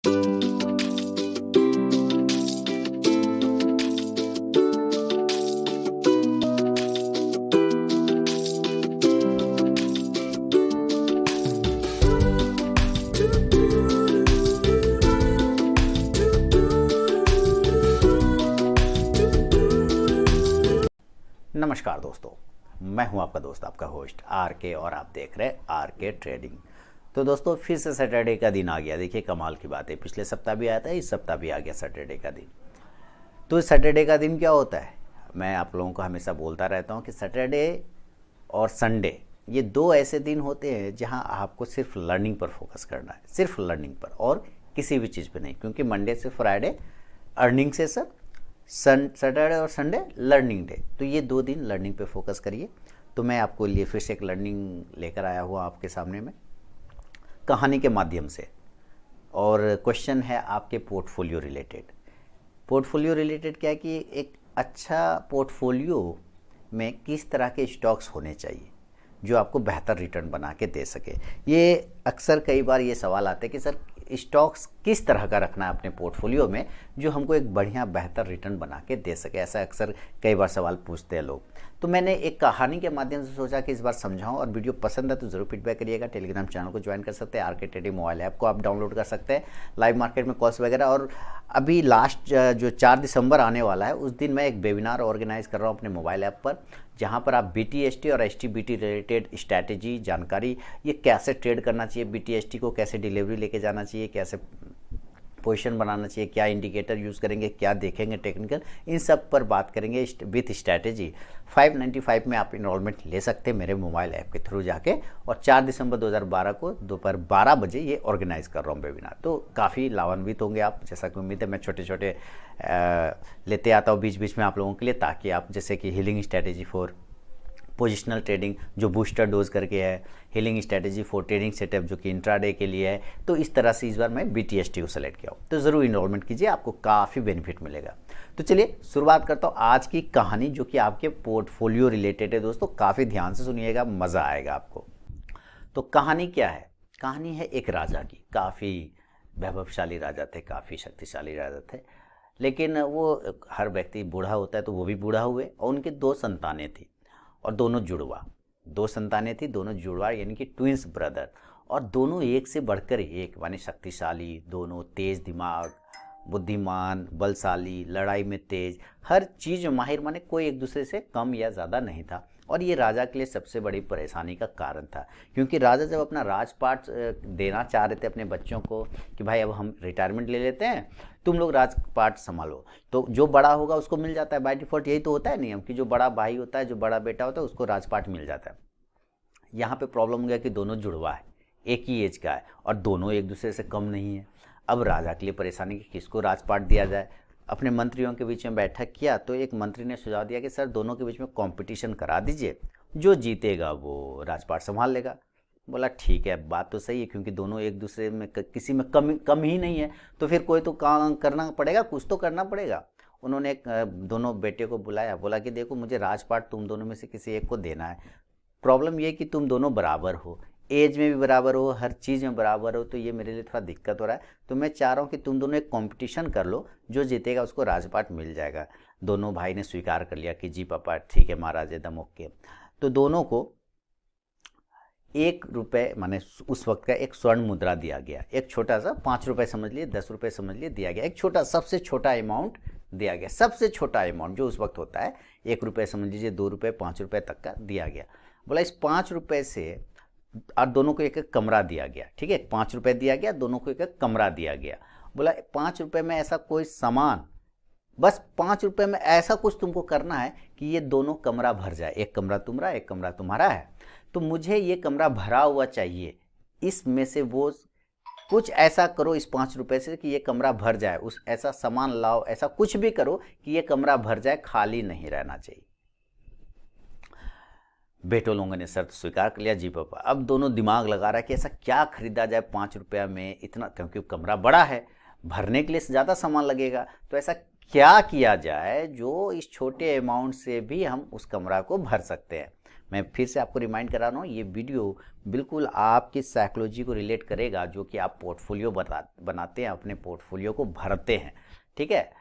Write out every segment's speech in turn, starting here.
नमस्कार दोस्तों, मैं हूं आपका दोस्त, आपका होस्ट आर के, और आप देख रहे हैं आर के ट्रेडिंग। तो दोस्तों फिर से सैटरडे का दिन आ गया। देखिए कमाल की बात है, पिछले सप्ताह भी आया था, इस सप्ताह भी आ गया सैटरडे का दिन। तो सैटरडे का दिन क्या होता है, मैं आप लोगों को हमेशा बोलता रहता हूं कि सैटरडे और संडे ये दो ऐसे दिन होते हैं जहां आपको सिर्फ लर्निंग पर फोकस करना है, सिर्फ लर्निंग पर, और किसी भी चीज़ पर नहीं। क्योंकि मंडे से फ्राइडे अर्निंग सेशन, सैटरडे और संडे लर्निंग डे, तो ये दो दिन लर्निंग पे फोकस करिए। तो मैं आपको लिए फिर से एक लर्निंग लेकर आया हुआ आपके सामने में कहानी के माध्यम से, और क्वेश्चन है आपके पोर्टफोलियो रिलेटेड। पोर्टफोलियो रिलेटेड क्या है कि एक अच्छा पोर्टफोलियो में किस तरह के स्टॉक्स होने चाहिए जो आपको बेहतर रिटर्न बना के दे सके। ये अक्सर कई बार ये सवाल आते हैं कि सर स्टॉक्स किस तरह का रखना है अपने पोर्टफोलियो में जो हमको एक बढ़िया बेहतर रिटर्न बना के दे सके, ऐसा अक्सर कई बार सवाल पूछते हैं लोग। तो मैंने एक कहानी के माध्यम से सोचा कि इस बार समझाऊं, और वीडियो पसंद है तो ज़रूर फीडबैक करिएगा। टेलीग्राम चैनल को ज्वाइन कर सकते हैं, आर के ट्रेडिंग मोबाइल ऐप को आप डाउनलोड कर सकते हैं, लाइव मार्केट में कॉल्स वगैरह। और अभी लास्ट जो 4 दिसंबर आने वाला है उस दिन मैं एक वेबिनार ऑर्गेनाइज कर रहा हूँ अपने मोबाइल ऐप पर, जहाँ पर आप BTST और STBT रिलेटेड स्ट्रैटेजी जानकारी, ये कैसे ट्रेड करना चाहिए, BTST को कैसे डिलीवरी लेके जाना चाहिए, कैसे पोजीशन बनाना चाहिए, क्या इंडिकेटर यूज़ करेंगे, क्या देखेंगे टेक्निकल, इन सब पर बात करेंगे विथ स्ट्रैटेजी। 595 में आप इनरोलमेंट ले सकते हैं मेरे मोबाइल ऐप के थ्रू जाके, और 4 दिसंबर 2012 को दोपहर 12 बजे ये ऑर्गेनाइज कर रहा हूँ वेबिनार। तो काफ़ी लाभान्वित होंगे आप, जैसा कि उम्मीद है। मैं छोटे छोटे लेते आता हूँ बीच बीच में आप लोगों के लिए, ताकि आप, जैसे कि healing strategy for positional trading जो बूस्टर डोज करके है, healing strategy for trading setup जो कि इंट्राडे के लिए है। तो इस तरह से इस बार मैं BTST को सेलेक्ट किया हूँ, तो ज़रूर इनरोलमेंट कीजिए, आपको काफ़ी बेनिफिट मिलेगा। तो चलिए शुरुआत करता हूँ आज की कहानी, जो कि आपके पोर्टफोलियो रिलेटेड है। दोस्तों काफ़ी ध्यान से सुनिएगा, मज़ा आएगा आपको। तो कहानी क्या है, कहानी है एक राजा की। काफ़ी वैभवशाली राजा थे, काफ़ी शक्तिशाली राजा थे, लेकिन वो, हर व्यक्ति बूढ़ा होता है तो वो भी बूढ़ा हुए, और उनके 2 संतानें थी, और दोनों जुड़वा। 2 संतानें थी, दोनों जुड़वा, यानी कि ट्विंस ब्रदर, और दोनों एक से बढ़कर एक, माने शक्तिशाली, दोनों तेज दिमाग, बुद्धिमान, बलशाली, लड़ाई में तेज, हर चीज़ में माहिर, माने कोई एक दूसरे से कम या ज़्यादा नहीं था। और ये राजा के लिए सबसे बड़ी परेशानी का कारण था, क्योंकि राजा जब अपना राजपाट देना चाह रहे थे अपने बच्चों को कि भाई अब हम रिटायरमेंट ले लेते हैं, तुम लोग राजपाट संभालो, तो जो बड़ा होगा उसको मिल जाता है। बाय डिफॉल्ट यही तो होता है नियम, कि जो बड़ा भाई होता है, जो बड़ा बेटा होता है, उसको राजपाट मिल जाता है। यहाँ पे प्रॉब्लम हो गया कि दोनों जुड़वा है, एक ही एज का है, और दोनों एक दूसरे से कम नहीं है। अब राजा के लिए परेशानी कि किसको राजपाट दिया जाए। अपने मंत्रियों के बीच में बैठक किया, तो एक मंत्री ने सुझाव दिया कि सर दोनों के बीच में कंपटीशन करा दीजिए, जो जीतेगा वो राजपाट संभाल लेगा। बोला ठीक है, बात तो सही है, क्योंकि दोनों एक दूसरे में किसी में कम ही नहीं है, तो फिर कोई तो काम करना पड़ेगा, कुछ तो करना पड़ेगा। उन्होंने दोनों बेटे को बुलाया, बोला कि देखो मुझे राजपाट तुम दोनों में से किसी एक को देना है। प्रॉब्लम ये कि तुम दोनों बराबर हो, एज में भी बराबर हो, हर चीज़ में बराबर हो, तो ये मेरे लिए थोड़ा दिक्कत हो रहा है। तो मैं चाह रहा हूँ कि तुम दोनों एक कंपटीशन कर लो, जो जीतेगा उसको राजपाट मिल जाएगा। दोनों भाई ने स्वीकार कर लिया कि जी पापा ठीक है महाराज, एकदम ओके। तो दोनों को 1 रुपये, माने उस वक्त का एक स्वर्ण मुद्रा दिया गया, एक छोटा सा 5 रुपये समझ लिए, 10 रुपये समझ लिए, दिया गया। एक छोटा, सबसे छोटा अमाउंट दिया गया, सबसे छोटा अमाउंट जो उस वक्त होता है, 1 रुपये समझ लीजिए, 2 रुपये, 5 रुपये तक का दिया गया। बोला इस 5 रुपये से, और दोनों को एक एक कमरा दिया गया, ठीक है, 5 रुपये दिया गया, दोनों को एक एक कमरा दिया गया। बोला 5 रुपये में ऐसा कोई सामान, बस 5 रुपये में ऐसा कुछ तुमको करना है कि ये दोनों कमरा भर जाए, एक कमरा तुम्हारा, एक कमरा तुम्हारा है, तो मुझे ये कमरा भरा हुआ चाहिए। इसमें से वो कुछ ऐसा करो इस 5 रुपये से कि ये कमरा भर जाए, उस ऐसा सामान लाओ, ऐसा कुछ भी करो कि ये कमरा भर जाए, खाली नहीं रहना चाहिए। बेटों लोगों ने शर्त स्वीकार कर लिया, जी पापा। अब दोनों दिमाग लगा रहा है कि ऐसा क्या खरीदा जाए 5 रुपया में इतना, क्योंकि कमरा बड़ा है, भरने के लिए ज़्यादा सामान लगेगा, तो ऐसा क्या किया जाए जो इस छोटे अमाउंट से भी हम उस कमरा को भर सकते हैं। मैं फिर से आपको रिमाइंड करा रहा हूँ, ये वीडियो बिल्कुल आपकी साइकोलॉजी को रिलेट करेगा, जो कि आप पोर्टफोलियो बनाते हैं, अपने पोर्टफोलियो को भरते हैं, ठीक है,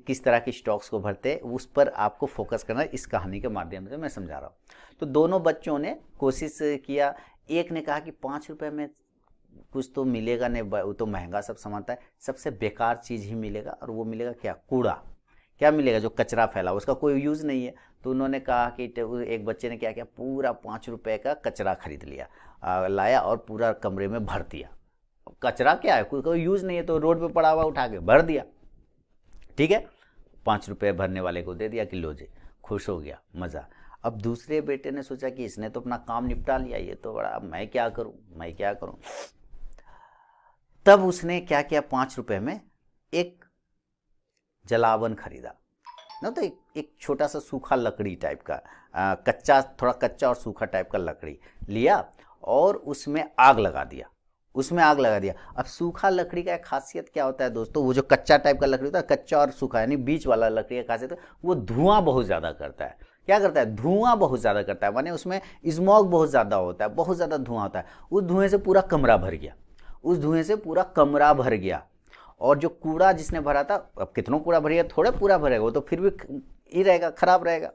किस तरह की स्टॉक्स को भरते हैं उस पर आपको फोकस करना है। इस कहानी के माध्यम से मैं समझा रहा हूँ। तो दोनों बच्चों ने कोशिश किया। एक ने कहा कि 5 रुपये में कुछ तो मिलेगा नहीं, वो तो महंगा सब सामान है, सबसे बेकार चीज़ ही मिलेगा, और वो मिलेगा क्या? कूड़ा। क्या मिलेगा? जो कचरा फैला, उसका कोई यूज़ नहीं है। तो उन्होंने कहा कि एक बच्चे ने क्या किया, पूरा 5 रुपये का कचरा खरीद लिया, लाया और पूरा कमरे में भर दिया। कचरा क्या है, कोई यूज़ नहीं है, तो रोड पे पड़ा हुआ उठा के भर दिया, ठीक है। 5 रुपये भरने वाले को दे दिया कि लो जी, खुश हो गया, मज़ा। अब दूसरे बेटे ने सोचा कि इसने तो अपना काम निपटा लिया, ये तो बड़ा, मैं क्या करूं। तब उसने क्या किया, 5 रुपये में एक जलावन खरीदा ना, तो एक छोटा सा सूखा लकड़ी टाइप का, कच्चा, थोड़ा कच्चा और सूखा टाइप का लकड़ी लिया और उसमें आग लगा दिया। अब सूखा लकड़ी का एक खासियत क्या होता है दोस्तों, वो जो कच्चा टाइप का लकड़ी होता है, कच्चा और सूखा यानी बीच वाला लकड़ी का खासियत है, वो धुआं बहुत ज़्यादा करता है। क्या करता है? धुआं बहुत ज़्यादा करता है, माने उसमें स्मॉग बहुत ज़्यादा होता है, बहुत ज़्यादा धुआं होता है। उस धुएं से पूरा कमरा भर गया। और जो कूड़ा जिसने भरा था, अब कितनों कूड़ा भरिएगा, थोड़ा पूरा भरेगा, वो तो फिर भी ही रहेगा, खराब रहेगा,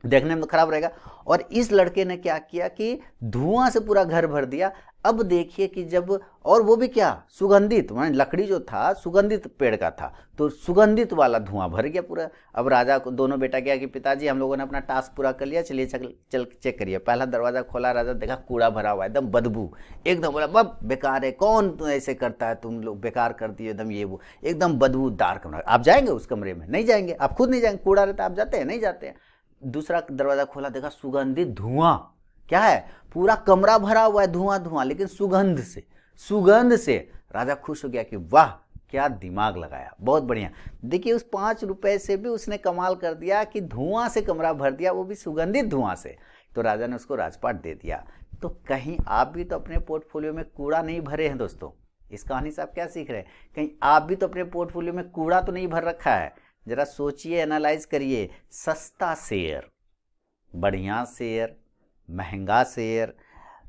देखने में तो खराब रहेगा। और इस लड़के ने क्या किया कि धुआं से पूरा घर भर दिया। अब देखिए कि जब, और वो भी क्या, सुगंधित, माने लकड़ी जो था सुगंधित पेड़ का था, तो सुगंधित वाला धुआं भर गया पूरा। अब राजा को दोनों बेटा क्या कि पिताजी हम लोगों ने अपना टास्क पूरा कर लिया, चलिए चल चेक करिए। पहला दरवाजा खोला, राजा देखा कूड़ा भरा हुआ, एकदम बदबू, एकदम बोला बब बेकार है, कौन ऐसे करता है, तुम लोग बेकार कर दिए, एकदम ये वो, एकदम बदबूदार कमरा। आप जाएंगे उस कमरे में? नहीं जाएंगे, आप खुद नहीं जाएंगे, कूड़ा रहता है, आप जाते हैं? नहीं जाते हैं। दूसरा दरवाजा खोला, देखा सुगंधित धुआं, क्या है, पूरा कमरा भरा हुआ है धुआं, लेकिन सुगंध से राजा खुश हो गया कि वाह क्या दिमाग लगाया, बहुत बढ़िया। देखिए उस 5 रुपए से भी उसने कमाल कर दिया कि धुआं से कमरा भर दिया, वो भी सुगंधित धुआं से। तो राजा ने उसको राजपाट दे दिया। तो कहीं आप भी तो अपने पोर्टफोलियो में कूड़ा नहीं भरे हैं दोस्तों। इस कहानी से आप क्या सीख रहे हैं? कहीं आप भी तो अपने पोर्टफोलियो में कूड़ा तो नहीं भर रखा है? जरा सोचिए, एनालाइज करिए। सस्ता शेयर, बढ़िया शेयर, महंगा शेयर,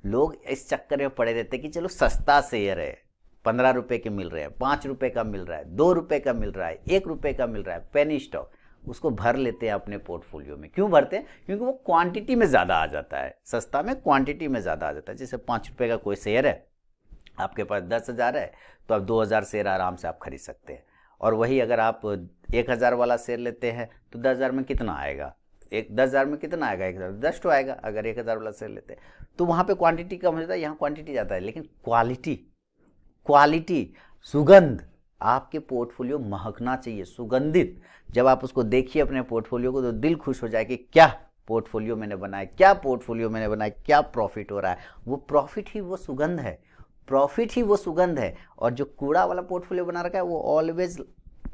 लोग इस चक्कर में पड़े रहते कि चलो सस्ता शेयर है, 15 रुपए के मिल रहे हैं, 5 रुपए का मिल रहा है, 2 रुपए का मिल रहा है, 1 रुपए का मिल रहा है, पेनी स्टॉक, उसको भर लेते हैं अपने पोर्टफोलियो में। क्यों भरते हैं? क्योंकि वो क्वांटिटी में ज़्यादा आ जाता है, सस्ता में क्वांटिटी में ज़्यादा आ जाता है। जैसे 5 रुपए का कोई शेयर है, आपके पास 10,000 है, तो आप 2,000 शेयर आराम से आप खरीद सकते हैं। और वही अगर आप 1,000 वाला शेयर लेते हैं तो 10,000 में कितना आएगा? 10,000 में कितना आएगा? 10 तो आएगा अगर 1,000 वाला शेयर लेते हैं। तो वहाँ पे क्वांटिटी कम हो जाता है, यहाँ क्वांटिटी ज़्यादा है, लेकिन क्वालिटी, सुगंध, आपके पोर्टफोलियो महकना चाहिए, सुगंधित। जब आप उसको देखिए अपने पोर्टफोलियो को, तो दिल खुश हो जाए कि क्या पोर्टफोलियो मैंने बनाया, क्या प्रॉफिट हो रहा है। वो प्रॉफिट ही वो सुगंध है। और जो कूड़ा वाला पोर्टफोलियो बना रखा है, वो ऑलवेज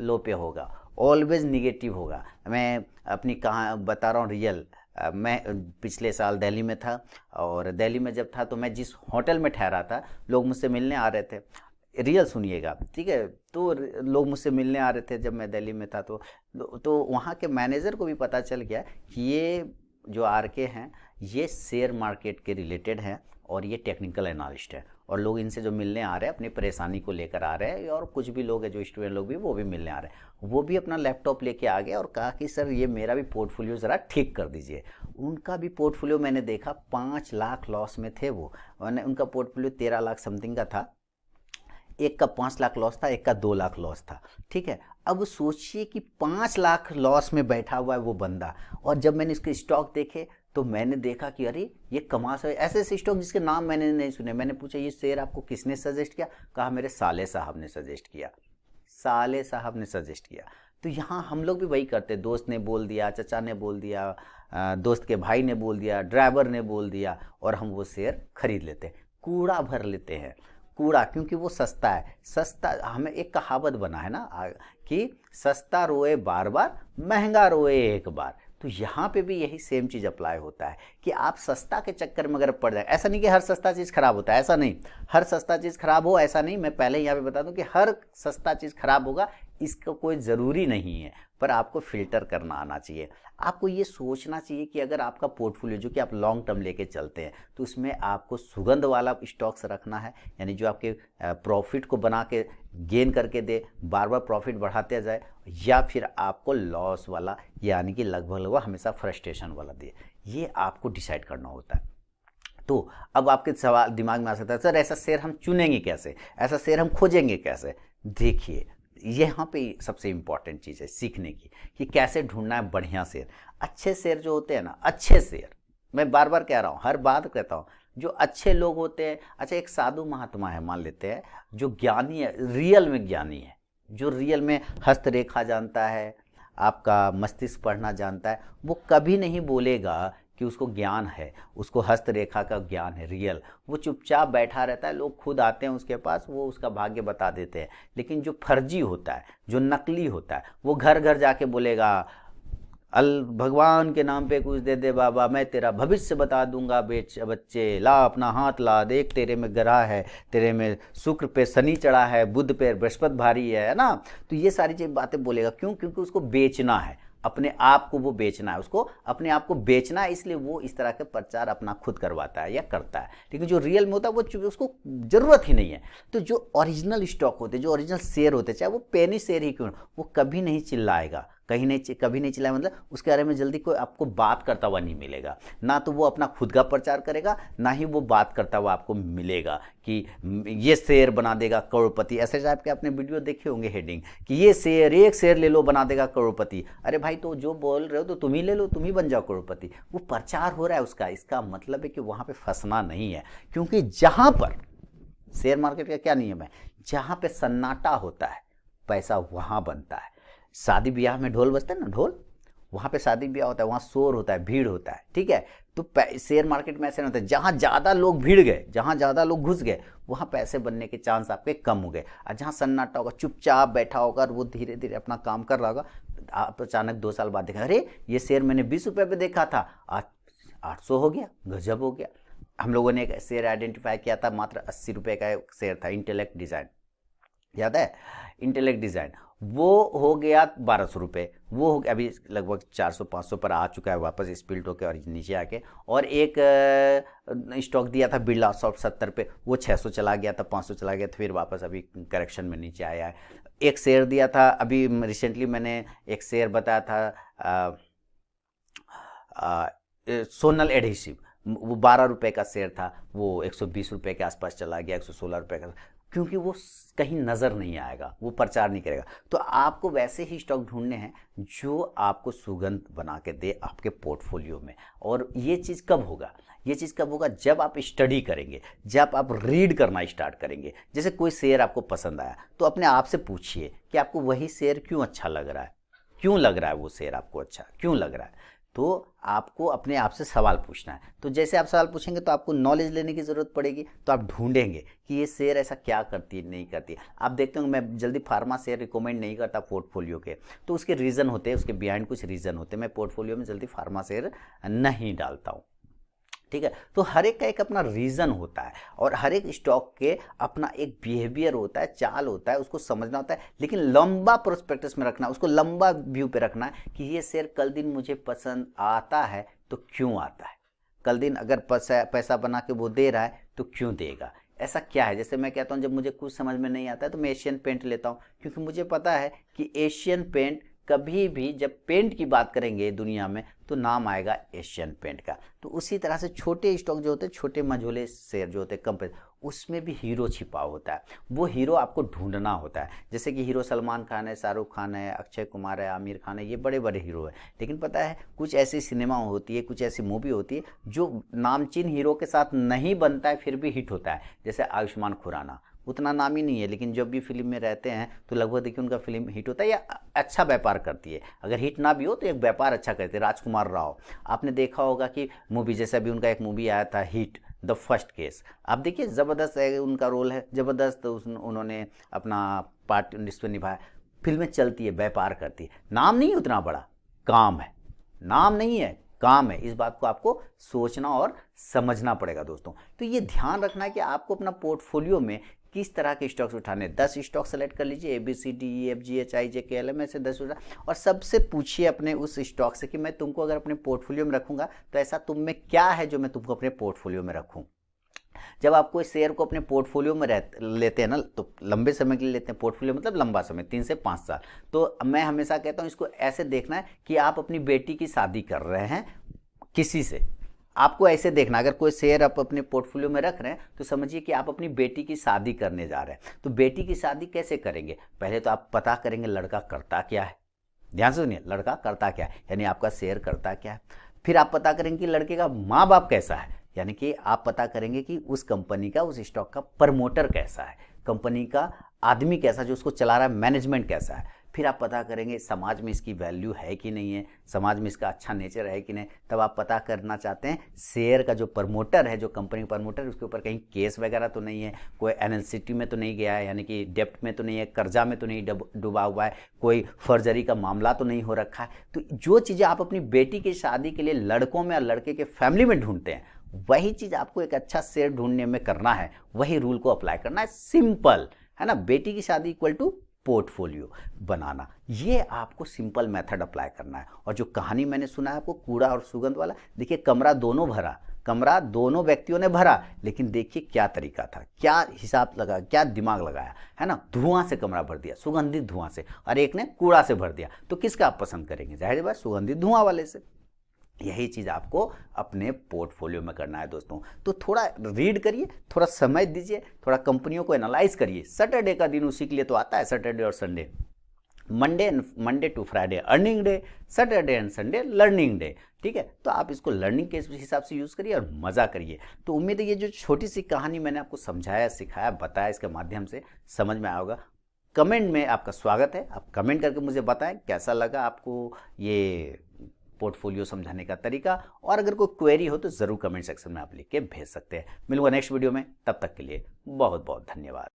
लो पे होगा, ऑलवेज निगेटिव होगा। मैं अपनी कहाँ बता रहा हूँ रियल। मैं पिछले साल दिल्ली में था, और दिल्ली में जब था तो मैं जिस होटल में ठहरा था, लोग मुझसे मिलने आ रहे थे। रियल सुनिएगा, ठीक है। तो लोग मुझसे मिलने आ रहे थे जब मैं दिल्ली में था, तो वहाँ के मैनेजर को भी पता चल गया कि ये जो आरके हैं, ये शेयर मार्केट के रिलेटेड हैं और ये टेक्निकल एनालिस्ट है। और लोग इनसे जो मिलने आ रहे हैं, अपनी परेशानी को लेकर आ रहे हैं, और कुछ भी लोग हैं जो स्टूडेंट लोग भी, वो भी मिलने आ रहे हैं। वो भी अपना लैपटॉप लेके आ गए और कहा कि सर ये मेरा भी पोर्टफोलियो ज़रा ठीक कर दीजिए। उनका भी पोर्टफोलियो मैंने देखा 5 लाख लॉस में थे वो, उनका पोर्टफोलियो 13 लाख समथिंग का था। एक का 5 लाख लॉस था, एक का 2 लाख लॉस था, ठीक है। अब सोचिए कि 5 लाख लॉस में बैठा हुआ है वो बंदा। और जब मैंने इसके स्टॉक देखे तो मैंने देखा कि अरे ये कमाल से ऐसे स्टॉक जिसके नाम मैंने नहीं सुने। मैंने पूछा ये शेयर आपको किसने सजेस्ट किया? कहा मेरे साले साहब ने सजेस्ट किया। तो यहाँ हम लोग भी वही करते, दोस्त ने बोल दिया, चचा ने बोल दिया, दोस्त के भाई ने बोल दिया, ड्राइवर ने बोल दिया, और हम वो शेयर खरीद लेते हैं, कूड़ा भर लेते हैं। कूड़ा क्योंकि वो सस्ता है। सस्ता, हमें एक कहावत बना है ना कि सस्ता रोए बार बार, महंगा रोए एक बार। तो यहाँ पे भी यही सेम चीज़ अप्लाई होता है कि आप सस्ता के चक्कर में अगर पड़ जाए, ऐसा नहीं कि हर सस्ता चीज़ खराब होता है, ऐसा नहीं, हर सस्ता चीज़ खराब हो ऐसा नहीं। मैं पहले यहाँ पे बता दूं कि हर सस्ता चीज़ खराब होगा, इसका कोई ज़रूरी नहीं है, पर आपको फ़िल्टर करना आना चाहिए। आपको ये सोचना चाहिए कि अगर आपका पोर्टफोलियो जो कि आप लॉन्ग टर्म लेके चलते हैं, तो उसमें आपको सुगंध वाला स्टॉक्स रखना है, यानी जो आपके प्रॉफिट को बना के गेन करके दे, बार बार प्रॉफिट बढ़ाते जाए, या फिर आपको लॉस वाला यानी कि लगभग लगभग हमेशा फ्रस्ट्रेशन वाला दे। ये आपको डिसाइड करना होता है। तो अब आपके सवाल दिमाग में आ सकता है, सर ऐसा शेयर हम चुनेंगे कैसे, ऐसा शेयर हम खोजेंगे कैसे? देखिए, यहाँ पे सबसे इम्पॉर्टेंट चीज़ है सीखने की कि कैसे ढूंढना है बढ़िया शेयर। अच्छे शेयर जो होते हैं ना, अच्छे शेयर, मैं बार बार कह रहा हूँ, हर बात कहता हूँ, जो अच्छे लोग होते हैं। अच्छा, एक साधु महात्मा है मान लेते हैं, जो ज्ञानी है, रियल में ज्ञानी है, जो रियल में हस्तरेखा जानता है, आपका मस्तिष्क पढ़ना जानता है, वो कभी नहीं बोलेगा कि उसको ज्ञान है, उसको हस्तरेखा का ज्ञान है रियल। वो चुपचाप बैठा रहता है, लोग खुद आते हैं उसके पास, वो उसका भाग्य बता देते हैं। लेकिन जो फर्जी होता है, जो नकली होता है, वो घर घर जाके बोलेगा, भगवान के नाम पे कुछ दे दे बाबा, मैं तेरा भविष्य बता दूंगा, बच्चे ला अपना हाथ ला, देख तेरे में ग्रह है, तेरे में शुक्र पे शनि चढ़ा है, बुध पे बृहस्पति भारी है ना। तो ये सारी चीज बातें बोलेगा, क्यों? क्योंकि उसको बेचना है, अपने आप को वो बेचना है, उसको अपने आप को बेचना है, इसलिए वो इस तरह के प्रचार अपना खुद करवाता है या करता है। लेकिन जो रियल में होता है वो उसको जरूरत ही नहीं है। तो जो ओरिजिनल स्टॉक होते हैं, जो ओरिजिनल शेयर होते हैं, चाहे वो पेनी शेयर ही क्यों, वो कभी नहीं चिल्लाएगा, कभी नहीं चिल्लाए, मतलब उसके बारे में जल्दी कोई आपको बात करता हुआ नहीं मिलेगा। ना तो वो अपना खुद का प्रचार करेगा, ना ही वो बात करता हुआ आपको मिलेगा कि ये शेयर बना देगा करोड़पति। ऐसे टाइप के आपने वीडियो देखे होंगे हेडिंग कि ये शेयर, एक शेयर ले लो बना देगा करोड़पति। अरे भाई, तो जो बोल रहे हो तो तुम ही ले लो, तुम ही बन जाओ करोड़पति। वो प्रचार हो रहा है उसका, इसका मतलब है कि वहां पे फंसना नहीं है। क्योंकि जहां पर शेयर मार्केट का क्या नियम है, जहां पे सन्नाटा होता है पैसा वहां बनता है। शादी ब्याह में ढोल बजता है ना, ढोल, वहां पे शादी ब्याह होता है, वहां शोर होता है, भीड़ होता है, ठीक है। तो शेयर मार्केट में ऐसे नहीं होता है, जहां ज्यादा लोग भीड़ गए, जहां ज्यादा लोग घुस गए, वहां पैसे बनने के चांस आपके कम हो गए। और जहां सन्नाटा होगा, चुपचाप बैठा होगा और वो धीरे धीरे अपना काम कर रहा होगा, आप अचानक 2 साल बाद देखा, अरे ये शेयर मैंने 20 रुपए पे देखा था, आज 800 हो गया, गजब हो गया। हम लोगों ने एक शेयर आइडेंटिफाई किया था, मात्र 80 रुपए का एक शेयर था, इंटेलेक्ट डिजाइन, याद है? इंटेलेक्ट डिजाइन, वो हो गया 1200 रुपये, वो हो गया अभी लगभग 400-500 पर आ चुका है वापस स्पिल्ट होकर और नीचे आके। और एक स्टॉक दिया था बिरला सॉफ्ट 70 पे, वो 600 चला गया था, 500 चला गया था, फिर वापस अभी करेक्शन में नीचे आया है। एक शेयर दिया था अभी रिसेंटली, मैंने एक शेयर बताया था सोनल एडहेसिव, वो 12 रुपये का शेयर था, वो 120 रुपये के आसपास चला गया, 116 रुपये का, क्योंकि वो कहीं नज़र नहीं आएगा, वो प्रचार नहीं करेगा। तो आपको वैसे ही स्टॉक ढूंढने हैं जो आपको सुगंध बना के दे आपके पोर्टफोलियो में। और ये चीज़ कब होगा? ये चीज़ कब होगा? जब आप स्टडी करेंगे, जब आप रीड करना स्टार्ट करेंगे। जैसे कोई शेयर आपको पसंद आया तो अपने आप से पूछिए कि आपको वही शेयर क्यों अच्छा लग रहा है, क्यों लग रहा है वो शेयर आपको अच्छा क्यों लग रहा है। तो आपको अपने आप से सवाल पूछना है। तो जैसे आप सवाल पूछेंगे तो आपको नॉलेज लेने की ज़रूरत पड़ेगी, तो आप ढूंढेंगे कि ये शेयर ऐसा क्या करती है, नहीं करती है। आप देखते होंगे मैं जल्दी फार्मा शेयर रिकमेंड नहीं करता पोर्टफोलियो के, तो उसके रीज़न होते हैं, उसके बिहाइंड कुछ रीज़न होते हैं। मैं पोर्टफोलियो में जल्दी फार्मा शेयर नहीं डालता हूँ, ठीक है। तो हर एक का एक अपना रीज़न होता है और हर एक स्टॉक के अपना एक बिहेवियर होता है, चाल होता है, उसको समझना होता है। लेकिन लंबा प्रोस्पेक्टस में रखना, उसको लंबा व्यू पे रखना है कि ये शेयर कल दिन मुझे पसंद आता है तो क्यों आता है, कल दिन अगर पैसा बना के वो दे रहा है तो क्यों देगा, ऐसा क्या है। जैसे मैं कहता हूँ जब मुझे कुछ समझ में नहीं आता है तो मैं एशियन पेंट लेता हूँ, क्योंकि मुझे पता है कि एशियन पेंट कभी भी जब पेंट की बात करेंगे दुनिया में तो नाम आएगा एशियन पेंट का। तो उसी तरह से छोटे स्टॉक जो होते हैं, छोटे मझोले शेयर जो होते हैं कंपनी, उसमें भी हीरो छिपा होता है। वो हीरो आपको ढूंढना होता है। जैसे कि हीरो सलमान खान है, शाहरुख खान है, अक्षय कुमार है, आमिर खान है, ये बड़े बड़े हीरो हैं। लेकिन पता है कुछ ऐसी सिनेमा होती है, कुछ ऐसी मूवी होती है जो नामचीन हीरो के साथ नहीं बनता है फिर भी हिट होता है। जैसे आयुष्मान खुराना, उतना नाम ही नहीं है लेकिन जब भी फिल्म में रहते हैं तो लगभग देखिए उनका फिल्म हिट होता है या अच्छा व्यापार करती है। अगर हिट ना भी हो तो एक व्यापार अच्छा करते हैं। राजकुमार राव, आपने देखा होगा कि मूवी, जैसे अभी उनका एक मूवी आया था हिट द फर्स्ट केस, आप देखिए ज़बरदस्त उनका रोल है, ज़बरदस्त उन्होंने अपना पार्ट इसमें निभाया। फिल्में चलती है, व्यापार करती है, नाम नहीं उतना बड़ा, काम है, नाम नहीं है काम है। इस बात को आपको सोचना और समझना पड़ेगा दोस्तों। तो ये ध्यान रखना है कि आपको अपना पोर्टफोलियो में किस तरह के स्टॉक्स उठाने, 10 स्टॉक सेलेक्ट कर लीजिए, ABCDEFGHIJKL में से 10 उठा, और सबसे पूछिए अपने उस स्टॉक से कि मैं तुमको अगर अपने पोर्टफोलियो में रखूंगा तो ऐसा तुम में क्या है जो मैं तुमको अपने पोर्टफोलियो में रखूं। जब आप कोई शेयर को अपने पोर्टफोलियो में लेते हैं ना, तो लंबे समय के लिए लेते हैं, पोर्टफोलियो मतलब लंबा समय 3 से 5 साल, तो मैं हमेशा कहता हूँ इसको ऐसे देखना है कि आप अपनी बेटी की शादी कर रहे हैं किसी से, आपको ऐसे देखना, अगर कोई शेयर आप अपने पोर्टफोलियो में रख रहे हैं तो समझिए कि आप अपनी बेटी की शादी करने जा रहे हैं। तो बेटी की शादी कैसे करेंगे, पहले तो आप पता करेंगे लड़का करता क्या है, ध्यान से सुनिए, लड़का करता क्या है, यानी आपका शेयर करता क्या है। फिर आप पता करेंगे कि लड़के का माँ बाप कैसा है, यानी कि आप पता करेंगे कि उस कंपनी का, उस स्टॉक का प्रमोटर कैसा है, कंपनी का आदमी कैसा जो उसको चला रहा है, मैनेजमेंट कैसा है। फिर आप पता करेंगे समाज में इसकी वैल्यू है कि नहीं है, समाज में इसका अच्छा नेचर है कि नहीं। तब आप पता करना चाहते हैं शेयर का जो प्रमोटर है, जो कंपनी प्रमोटर है, उसके ऊपर कहीं केस वगैरह तो नहीं है, कोई एनएलसीटी में तो नहीं गया है, यानी कि डेप्ट में तो नहीं है, कर्जा में तो नहीं डूबा हुआ है, कोई फर्जरी का मामला तो नहीं हो रखा है। तो जो चीज़ें आप अपनी बेटी की शादी के लिए लड़कों में और लड़के के फैमिली में ढूंढते हैं, वही चीज़ आपको एक अच्छा शेयर ढूंढने में करना है, वही रूल को अप्लाई करना है। सिंपल है ना, बेटी की शादी इक्वल टू पोर्टफोलियो बनाना, ये आपको सिंपल मेथड अप्लाई करना है। और जो कहानी मैंने सुना है आपको कूड़ा और सुगंध वाला, देखिए कमरा दोनों भरा, कमरा दोनों व्यक्तियों ने भरा, लेकिन देखिए क्या तरीका था, क्या हिसाब लगा, क्या दिमाग लगाया, है ना। धुआं से कमरा भर दिया, सुगंधित धुआं से, और एक ने कूड़ा से भर दिया। तो किसका आप पसंद करेंगे, जाहिर बात सुगंधित धुआं वाले से। यही चीज़ आपको अपने पोर्टफोलियो में करना है दोस्तों। तो थोड़ा रीड करिए, थोड़ा समय दीजिए, थोड़ा कंपनियों को एनालाइज करिए। सैटरडे का दिन उसी के लिए तो आता है, सैटरडे और Sunday, Monday to Friday earning day, Saturday and Sunday learning day, ठीक है। तो आप इसको लर्निंग के हिसाब से यूज़ करिए और मज़ा करिए। तो उम्मीद है ये जो छोटी सी कहानी मैंने आपको समझाया, सिखाया, बताया, इसके माध्यम से समझ में आया होगा। कमेंट में आपका स्वागत है, आप कमेंट करके मुझे बताएं कैसा लगा आपको ये पोर्टफोलियो समझाने का तरीका। और अगर कोई क्वेरी हो तो ज़रूर कमेंट सेक्शन में आप लिख के भेज सकते हैं। मिलूंगा नेक्स्ट वीडियो में, तब तक के लिए बहुत बहुत धन्यवाद।